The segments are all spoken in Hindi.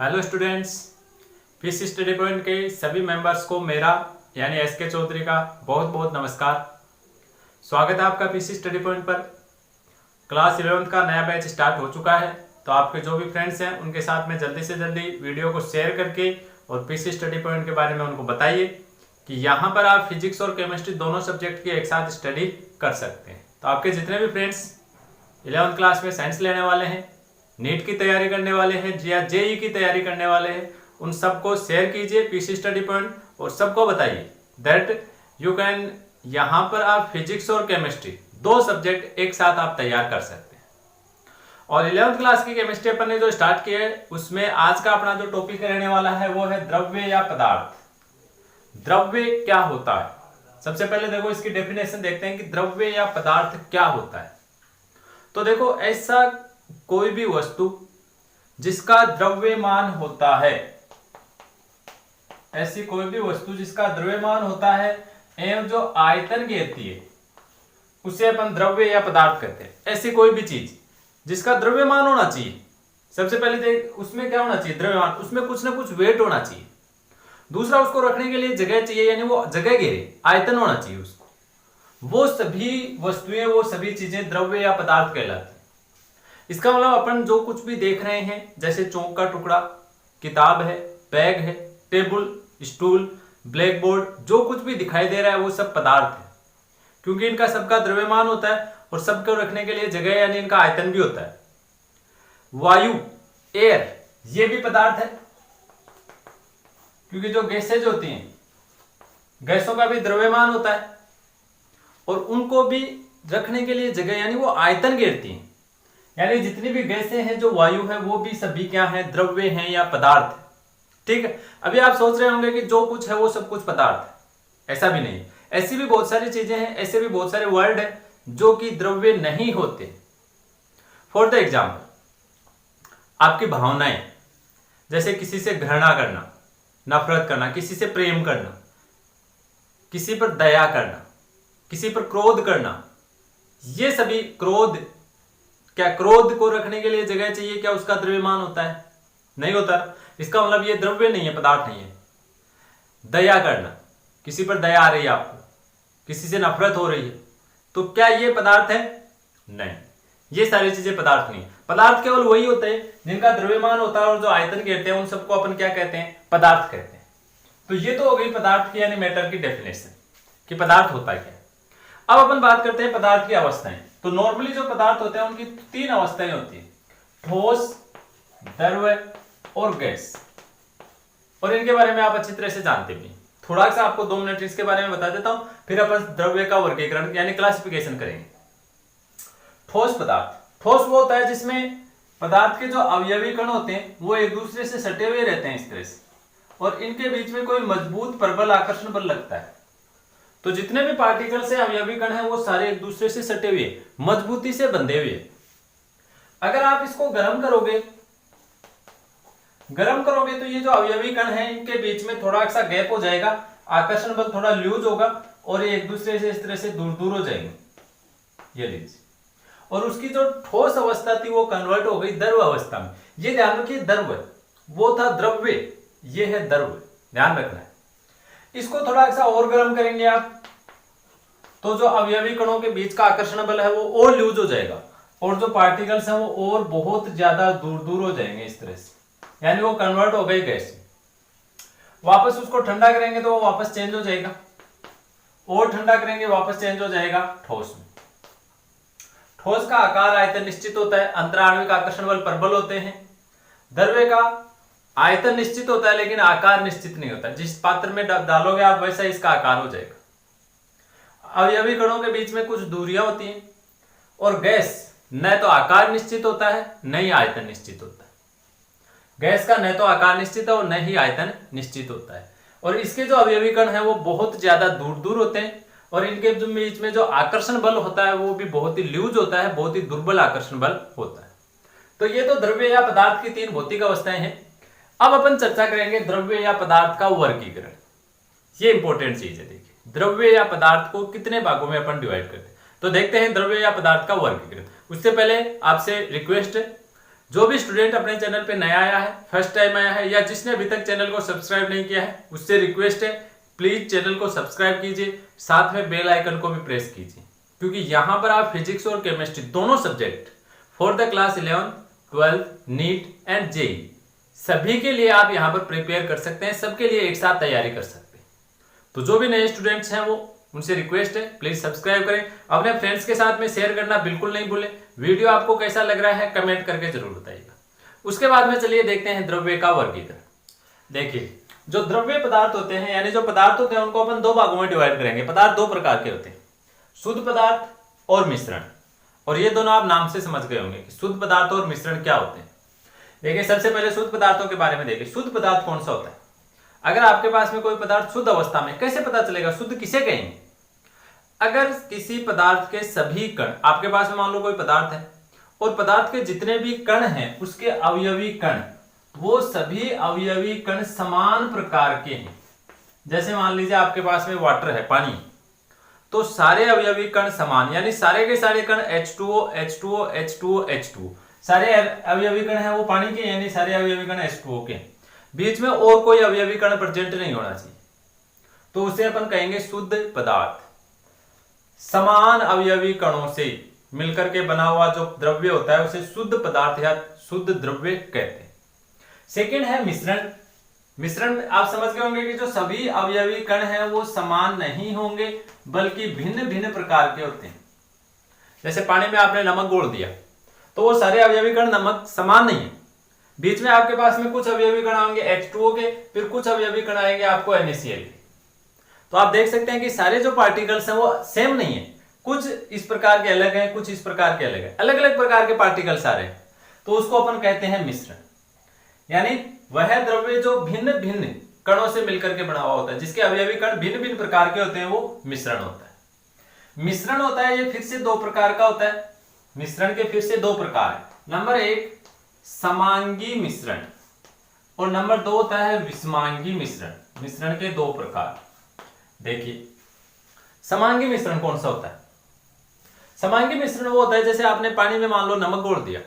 Hello students, fish study point के सभी मेंबर्स को मेरा यानी एसके चौधरी का बहुत बहुत नमस्कार। स्वागत है आपका फिश स्टडी पॉइंट पर। क्लास 11th का नया बैच स्टार्ट हो चुका है, तो आपके जो भी फ्रेंड्स हैं उनके साथ में जल्दी से जल्दी वीडियो को शेयर करके और फिश स्टडी पॉइंट के बारे में उनको बताइए कि यहाँ पर आप फिजिक्स और केमिस्ट्री दोनों सब्जेक्ट की एक साथ स्टडी कर सकते हैं। तो आपके जितने भी फ्रेंड्स 11th क्लास में साइंस लेने वाले हैं, नीट की तैयारी करने वाले हैं या जेई की तैयारी करने वाले हैं, उन सबको शेयर कीजिए पीसी स्टडी पॉइंट और सबको बताइए दैट यू कैन, यहाँ पर आप फिजिक्स और केमिस्ट्री दो सब्जेक्ट एक साथ आप तैयार कर सकते हैं। और 11th क्लास की केमिस्ट्री अपन ने जो स्टार्ट किया है उसमें आज का अपना जो टॉपिक रहने वाला है वो है द्रव्य या पदार्थ। द्रव्य क्या होता है, सबसे पहले देखो इसकी डेफिनेशन देखते हैं कि द्रव्य या पदार्थ क्या होता है। तो देखो, ऐसा कोई भी वस्तु जिसका द्रव्यमान होता है, ऐसी कोई भी वस्तु जिसका द्रव्यमान होता है एवं जो आयतन घेरती है उसे अपन द्रव्य या पदार्थ कहते हैं। ऐसी कोई भी चीज जिसका द्रव्यमान होना चाहिए, सबसे पहले देख उसमें क्या होना चाहिए, द्रव्यमान, उसमें कुछ ना कुछ वेट होना चाहिए। दूसरा, उसको रखने के लिए जगह चाहिए, यानी वो जगह घेरे, आयतन होना चाहिए उसको। वो सभी वस्तुएं, वो सभी चीजें द्रव्य या पदार्थ कहलाती है। इसका मतलब अपन जो कुछ भी देख रहे हैं, जैसे चौक का टुकड़ा, किताब है, बैग है, टेबल, स्टूल, ब्लैक बोर्ड, जो कुछ भी दिखाई दे रहा है वो सब पदार्थ है, क्योंकि इनका सबका द्रव्यमान होता है और सबको रखने के लिए जगह यानी इनका आयतन भी होता है। वायु, एयर, ये भी पदार्थ है, क्योंकि जो गैसेज होती हैं, गैसों का भी द्रव्यमान होता है और उनको भी रखने के लिए जगह यानी वो आयतन घेरती हैं। यानी जितनी भी गैसें हैं, जो वायु है, वो भी सभी क्या है, द्रव्य हैं या पदार्थ है। ठीक है, अभी आप सोच रहे होंगे कि जो कुछ है वो सब कुछ पदार्थ है। ऐसा भी नहीं, ऐसी भी बहुत सारी चीजें हैं, ऐसे भी बहुत सारे वर्ड है जो कि द्रव्य नहीं होते। फॉर द एग्जाम्पल, आपकी भावनाएं, जैसे किसी से घृणा करना, नफरत करना, किसी से प्रेम करना, किसी पर दया करना, किसी पर क्रोध करना, ये सभी, क्रोध, क्या क्रोध को रखने के लिए जगह चाहिए, क्या उसका द्रव्यमान होता है? नहीं होता। इसका मतलब ये द्रव्य नहीं है, पदार्थ नहीं है। दया करना, किसी पर दया आ रही है आपको, किसी से नफरत हो रही है, तो क्या ये पदार्थ है? नहीं, ये सारी चीजें पदार्थ नहीं। पदार्थ केवल वही होते हैं जिनका द्रव्यमान होता है और जो आयतन कहते हैं उन सबको अपन क्या कहते हैं, पदार्थ कहते हैं। तो ये तो हो गई पदार्थ की यानी मैटर की डेफिनेशन कि पदार्थ होता है क्या। अब अपन बात करते हैं पदार्थ की अवस्थाएं। तो नॉर्मली जो पदार्थ होते हैं उनकी तीन अवस्थाएं होती है, ठोस, द्रव्य और गैस। और इनके बारे में आप अच्छी तरह से जानते भी। थोड़ा सा आपको 2 मिनट इसके बारे में बता देता हूं, फिर अपन द्रव्य का वर्गीकरण यानी क्लासिफिकेशन करेंगे। ठोस पदार्थ, ठोस वो होता है जिसमें पदार्थ के जो अवयवी कण होते हैं वो एक दूसरे से सटे हुए रहते हैं इस तरह से, और इनके बीच में कोई मजबूत प्रबल आकर्षण बल लगता है। तो जितने भी पार्टिकल से अवयवी कण हैं वो सारे एक दूसरे से सटे हुए, मजबूती से बंधे हुए। अगर आप इसको गर्म करोगे तो ये जो अवयवी कण हैं इनके बीच में थोड़ा सा गैप हो जाएगा, आकर्षण बल थोड़ा लूज होगा और ये एक दूसरे से इस तरह से दूर दूर हो जाएंगे, ये लीजिए। और उसकी जो ठोस अवस्था थी वो कन्वर्ट हो गई द्रव अवस्था में। ये ध्यान रखिए, द्रव्य वो था द्रव्य, ये है द्रव्य, ध्यान रखना है। इसको थोड़ा सा और गर्म करेंगे आप तो जो अवयवी कणों के बीच का आकर्षण बल है वो और लूज हो जाएगा और जो पार्टिकल्स हैं वो और बहुत ज्यादा दूर दूर हो जाएंगे इस तरह से, यानी वो कन्वर्ट हो गई गैस। वापस उसको ठंडा करेंगे तो वो वापस चेंज हो जाएगा, और ठंडा करेंगे वापस चेंज हो जाएगा ठोस में। ठोस का आकार आयतन निश्चित होता है, अंतराण्विक आकर्षण बल प्रबल होते हैं। द्रव्य का आयतन निश्चित होता है लेकिन आकार निश्चित नहीं होता, जिस पात्र में डालोगे आप वैसा इसका आकार हो जाएगा। अवयवी कणों के बीच में कुछ दूरियां होती हैं। और गैस, न तो आकार निश्चित होता है न ही आयतन निश्चित होता है। गैस का न तो आकार निश्चित है और न ही आयतन निश्चित होता है, और इसके जो अवयवी कण है वो बहुत ज्यादा दूर दूर होते हैं, और इनके बीच में जो आकर्षण बल होता है वो भी बहुत ही लूज होता है, बहुत ही दुर्बल आकर्षण बल होता है। तो ये तो द्रव्य या पदार्थ की तीन भौतिक अवस्थाएं हैं। अब अपन चर्चा करेंगे द्रव्य या पदार्थ का वर्गीकरण। ये इंपॉर्टेंट चीज है। देखिए, द्रव्य या पदार्थ को कितने भागों में अपन डिवाइड करते हैं, तो देखते हैं द्रव्य या पदार्थ का वर्गीकरण। उससे पहले आपसे रिक्वेस्ट है, जो भी स्टूडेंट अपने चैनल पे नया आया है, फर्स्ट टाइम आया है, या जिसने अभी तक चैनल को सब्सक्राइब नहीं किया है, उससे रिक्वेस्ट है प्लीज चैनल को सब्सक्राइब कीजिए, साथ में बेल आइकन को भी प्रेस कीजिए, क्योंकि यहां पर आप फिजिक्स और केमिस्ट्री दोनों subject for the class 11, 12, NEET and JEE सभी के लिए आप यहां पर प्रिपेयर कर सकते हैं, सबके लिए एक साथ तैयारी कर सकते हैं। तो जो भी नए स्टूडेंट्स हैं वो उनसे रिक्वेस्ट है प्लीज सब्सक्राइब करें, अपने फ्रेंड्स के साथ में शेयर करना बिल्कुल नहीं भूलें। वीडियो आपको कैसा लग रहा है कमेंट करके जरूर बताइएगा। उसके बाद में चलिए देखते हैं द्रव्य का वर्गीकरण। देखिए जो द्रव्य पदार्थ होते हैं यानी जो पदार्थ होते हैं उनको अपन दो भागों में डिवाइड करेंगे। पदार्थ दो प्रकार के होते हैं, शुद्ध पदार्थ और मिश्रण। और ये दोनों आप नाम से समझ गए होंगे कि शुद्ध पदार्थ और मिश्रण क्या होते हैं। देखिए सबसे पहले शुद्ध पदार्थों के बारे में देखिए। शुद्ध पदार्थ कौन सा होता है? अगर आपके पास में कोई पदार्थ शुद्ध अवस्था में, कैसे पता चलेगा शुद्ध किसे कहेंगे? अगर किसी पदार्थ के सभी कण, आपके पास में मान लो कोई पदार्थ है और पदार्थ के जितने भी कण हैं उसके अवयवी कण, वो सभी अवयवी कण समान प्रकार के हैं। जैसे मान लीजिए आपके पास में वाटर है, पानी, तो सारे अवयवी कण समान, यानी सारे के सारे कण H2O H2O H2O H2O, सारे अवयवी कण हैं वो पानी के, यानी सारे अवयवी कण H2O के, बीच में और कोई अवयवी कण प्रेजेंट नहीं होना चाहिए, तो उसे अपन कहेंगे शुद्ध पदार्थ। समान अवयवी कणों से मिलकर के बना हुआ जो द्रव्य होता है उसे शुद्ध पदार्थ या शुद्ध द्रव्य कहते हैं। सेकेंड है मिश्रण। मिश्रण में आप समझ गए होंगे कि जो सभी अवयवी कण हैं वो समान नहीं होंगे बल्कि भिन्न भिन्न प्रकार के होते हैं। जैसे पानी में आपने नमक घोल दिया तो वो सारे अवयवी कण नमक समान नहीं है, बीच में आपके पास में कुछ अवयवी कण आएंगे H2O के, फिर कुछ अवयवी कण आएंगे आपको NaCl के। तो आप देख सकते हैं कि सारे जो पार्टिकल्स हैं वो सेम नहीं है, कुछ इस प्रकार के अलग हैं, कुछ इस प्रकार के अलग है, अलग अलग प्रकार के पार्टिकल्स आ रहे हैं, तो उसको अपन कहते हैं मिश्रण। यानी वह द्रव्य जो भिन्न भिन्न कणों से मिलकर के बना हुआ होता है, जिसके अवयवी कण भिन्न भिन्न प्रकार के होते हैं, वो मिश्रण होता है। मिश्रण होता है ये फिर से दो प्रकार का होता है। मिश्रण के फिर से दो प्रकार है। नंबर एक समांगी मिश्रण और नंबर दो होता है विषमांगी मिश्रण। मिश्रण के दो प्रकार देखिए। समांगी मिश्रण कौन सा होता है? समांगी मिश्रण वो होता है जैसे आपने पानी में मान लो नमक घोल दिया,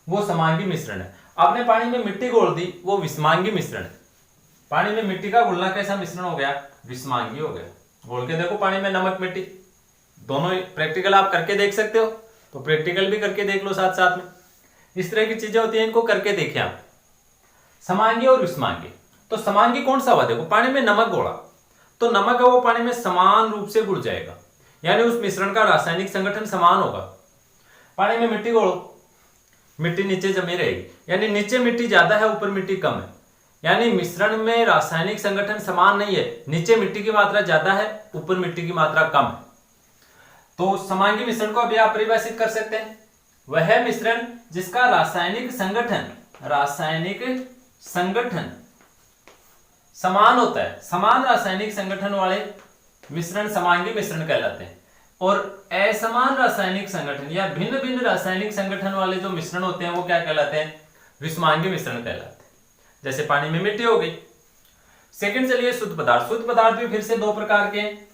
वो समांगी मिश्रण है। आपने पानी में मिट्टी घोल दी, वो विषमांगी मिश्रण है। पानी में मिट्टी का घुलना कैसा मिश्रण हो गया? विषमांगी हो गया। घोल के देखो पानी में नमक मिट्टी, दोनों प्रैक्टिकल आप करके देख सकते हो, तो प्रैक्टिकल भी करके देख लो साथ साथ में। इस तरह की चीजें होती हैं, इनको करके देखिए आप। समांगी और विषमांगी। तो समांगी कौन सा हुआ? देखो पानी में नमक घोला तो नमक है वो पानी में समान रूप से घुल जाएगा, यानी उस मिश्रण का रासायनिक संगठन समान होगा। पानी में मिट्टी घोलो, मिट्टी नीचे जमी रहेगी, यानी नीचे मिट्टी ज्यादा है ऊपर मिट्टी कम है, यानी मिश्रण में रासायनिक संगठन समान नहीं है, नीचे मिट्टी की मात्रा ज्यादा है ऊपर मिट्टी की मात्रा कम है। तो समांगी मिश्रण को अभी आप परिभाषित कर सकते हैं, वह मिश्रण जिसका रासायनिक संगठन समान होता है। समान रासायनिक संगठन वाले मिश्रण समांगी मिश्रण कहलाते हैं, और असमान रासायनिक संगठन या भिन्न भिन्न रासायनिक संगठन वाले जो मिश्रण होते हैं वो क्या कहलाते हैं? विषमांगी मिश्रण कहलाते हैं। जैसे पानी में मिट्टी हो गई। सेकंड चलिए शुद्ध पदार्थ। शुद्ध पदार्थ भी फिर से दो प्रकार के हैं।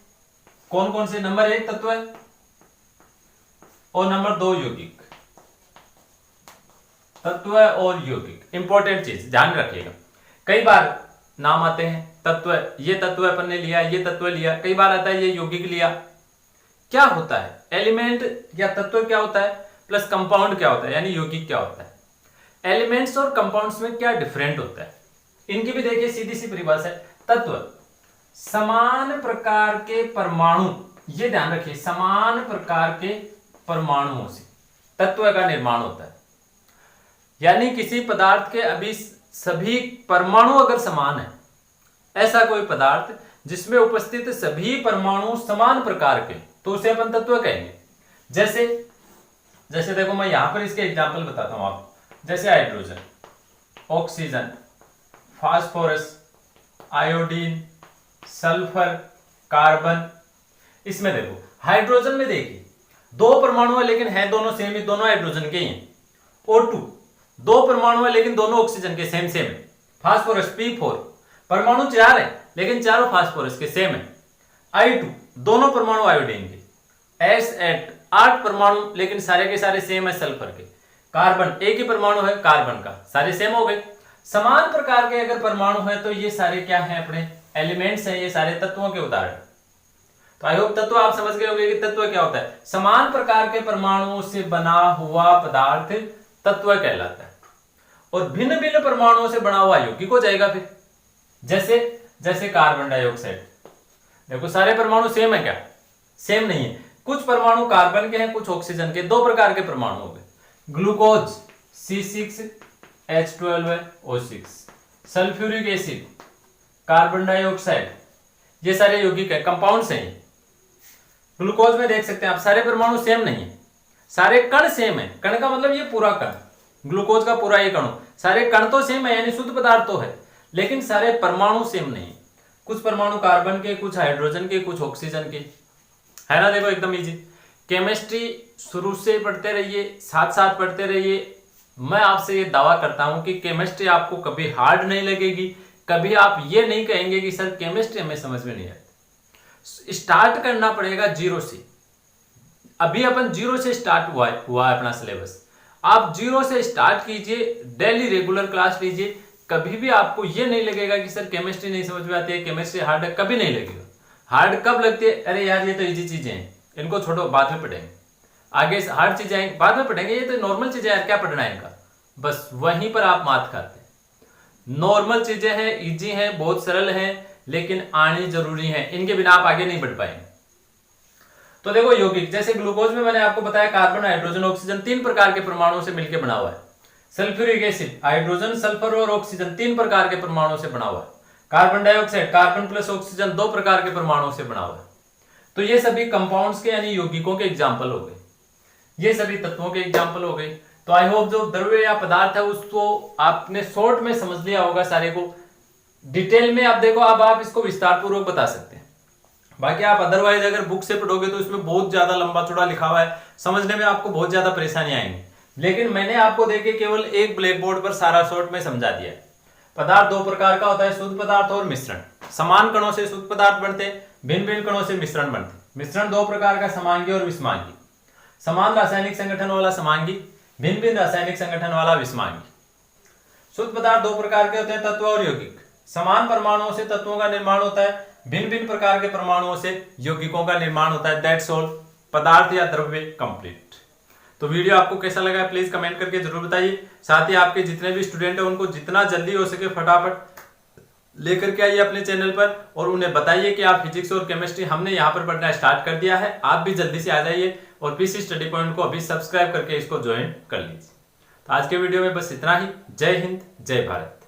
कौन कौन से? नंबर एक तत्व और नंबर दो यौगिक। तत्व और यौगिक इंपॉर्टेंट चीज ध्यान रखिएगा। कई बार नाम आते हैं तत्व, ये तत्व अपन ने लिया, ये तत्व लिया, कई बार आता है ये यौगिक लिया। क्या होता है? एलिमेंट या तत्व क्या होता है प्लस कंपाउंड क्या होता है, यानी यौगिक क्या होता है। एलिमेंट्स और कंपाउंड्स में क्या डिफरेंट होता है, इनकी भी देखिए सीधी सी परिभाषा है। तत्व समान प्रकार के परमाणु, ये ध्यान रखिए, समान प्रकार के परमाणुओं से तत्व का निर्माण होता है। यानी किसी पदार्थ के अभी सभी परमाणु अगर समान है, ऐसा कोई पदार्थ जिसमें उपस्थित सभी परमाणु समान प्रकार के, तो उसे अपन तत्व कहेंगे। जैसे देखो मैं यहां पर इसके एग्जांपल बताता हूं आपको। जैसे hydrogen, oxygen, phosphorus, iodine, sulphur, carbon. इसमें देखो हाइड्रोजन में देखिए दो परमाणु है लेकिन है दोनों सेम ही, दोनों हाइड्रोजन के ही हैं। O2 दो परमाणु है लेकिन दोनों ऑक्सीजन के सेम है। फास्फोरस P4 परमाणु चार है लेकिन चारों फास्फोरस के सेम है। I2 दोनों परमाणु आयोडीन के। S8 8 परमाणु लेकिन सारे के सारे सेम है सल्फर के। कार्बन, एक ही परमाणु है कार्बन का, सारे सेम हो गए। समान प्रकार के अगर परमाणु है तो ये सारे क्या हैं, अपने एलिमेंट्स हैं, ये सारे तत्वों के उदाहरण। तो आई होप तत्व आप समझ गए होंगे कि तत्व क्या होता है। समान प्रकार के परमाणुओं से बना हुआ पदार्थ तत्व कहलाता है। और भिन्न भिन्न परमाणुओं से बना हुआ यौगिक हो जाएगा फिर, जैसे जैसे कार्बन डाइऑक्साइड। देखो सारे परमाणु सेम है क्या? सेम नहीं है। कुछ परमाणु कार्बन के हैं, कुछ ऑक्सीजन के, दो प्रकार के परमाणु हो गए। Glucose C6H12O6, sulphuric acid, carbon dioxide, ये सारे यौगिक है, कंपाउंड्स हैं। ग्लूकोज में देख सकते हैं आप, सारे परमाणु सेम नहीं है, सारे कण सेम है। कण का मतलब ये पूरा कण, ग्लूकोज का पूरा ये कण, सारे कण तो सेम है यानी शुद्ध पदार्थ तो है, लेकिन सारे परमाणु सेम नहीं। कुछ परमाणु कार्बन के, कुछ हाइड्रोजन के, कुछ ऑक्सीजन के, है ना। देखो एकदम इजी। केमिस्ट्री शुरू से पढ़ते रहिए, साथ साथ पढ़ते रहिए। मैं आपसे ये दावा करता हूं कि केमिस्ट्री आपको कभी हार्ड नहीं लगेगी, कभी आप ये नहीं कहेंगे कि सर केमिस्ट्री हमें समझ में नहीं आती। स्टार्ट करना पड़ेगा जीरो से। अभी अपन जीरो से स्टार्ट हुआ है अपना सिलेबस। आप जीरो से स्टार्ट कीजिए, डेली रेगुलर क्लास लीजिए, कभी भी आपको ये नहीं लगेगा कि सर केमिस्ट्री नहीं समझ में आती है, केमिस्ट्री हार्ड है, कभी नहीं लगेगा। हार्ड कब लगती है? अरे यार ये तो इजी चीजें हैं, इनको छोड़ो, बाद में पढ़ेंगे। आगे हार्ड चीजें बाद में पढ़ेंगे, ये तो नॉर्मल चीजें यार, क्या पढ़ना है इनका। बस वहीं पर आप मात खाते हैं। नॉर्मल चीजें हैं, इजी हैं, बहुत सरल हैं, लेकिन आनी जरूरी है, इनके बिना आप आगे नहीं बढ़ पाएंगे। तो देखो यौगिक, जैसे ग्लूकोज में मैंने आपको बताया कार्बन, हाइड्रोजन, ऑक्सीजन, तीन प्रकार के परमाणुओं से मिलकर बना हुआ है। सल्फ्यूरिक एसिड, हाइड्रोजन, सल्फर और ऑक्सीजन, तीन प्रकार के परमाणुओं से बना हुआ है। Carbon dioxide, carbon plus oxygen, दो प्रकार के परमाणुओं से बना हुआ है। तो ये सभी कंपाउंड्स के यानी यौगिकों के एग्जाम्पल हो गए, ये सभी तत्वों के एग्जाम्पल हो गए। तो आई होप जो द्रव्य या पदार्थ है उसको आपने शॉर्ट में समझ लिया होगा, सारे को डिटेल में। आप देखो, अब आप इसको विस्तार पूर्वक बता सकते हैं। बाकी आप अदरवाइज अगर बुक से पढ़ोगे तो इसमें बहुत ज्यादा लंबा चौड़ा लिखा हुआ है, समझने में आपको बहुत ज्यादा परेशानी आएंगी। लेकिन मैंने आपको देखे केवल एक ब्लैक बोर्ड पर सारा शॉर्ट में समझा दिया है। पदार्थ दो प्रकार का होता है, शुद्ध पदार्थ और मिश्रण। समान कणों से शुद्ध पदार्थ बनते, भिन्न भिन्न कणों से मिश्रण बनते। मिश्रण दो प्रकार का, समांगी और विषमांगी। समान रासायनिक संगठन वाला समांगी, भिन्न भिन्न रासायनिक संगठन वाला विषमांगी। शुद्ध पदार्थ दो प्रकार के होते हैं, तत्व और यौगिक। समान परमाणुओं से तत्वों का निर्माण होता है, भिन्न भिन्न प्रकार के परमाणुओं से यौगिकों का निर्माण होता है। That's all. पदार्थ या द्रव्य कंप्लीट। तो वीडियो आपको कैसा लगा प्लीज कमेंट करके जरूर बताइए। साथ ही आपके जितने भी स्टूडेंट हैं उनको जितना जल्दी हो सके फटाफट लेकर के आइए अपने चैनल पर और उन्हें बताइए कि आप फिजिक्स और केमिस्ट्री हमने यहाँ पर पढ़ना स्टार्ट कर दिया है, आप भी जल्दी से आ जाइए और पीसी स्टडी पॉइंट को अभी सब्सक्राइब करके इसको ज्वाइन कर लीजिए। तो आज के वीडियो में बस इतना ही। जय हिंद, जय भारत।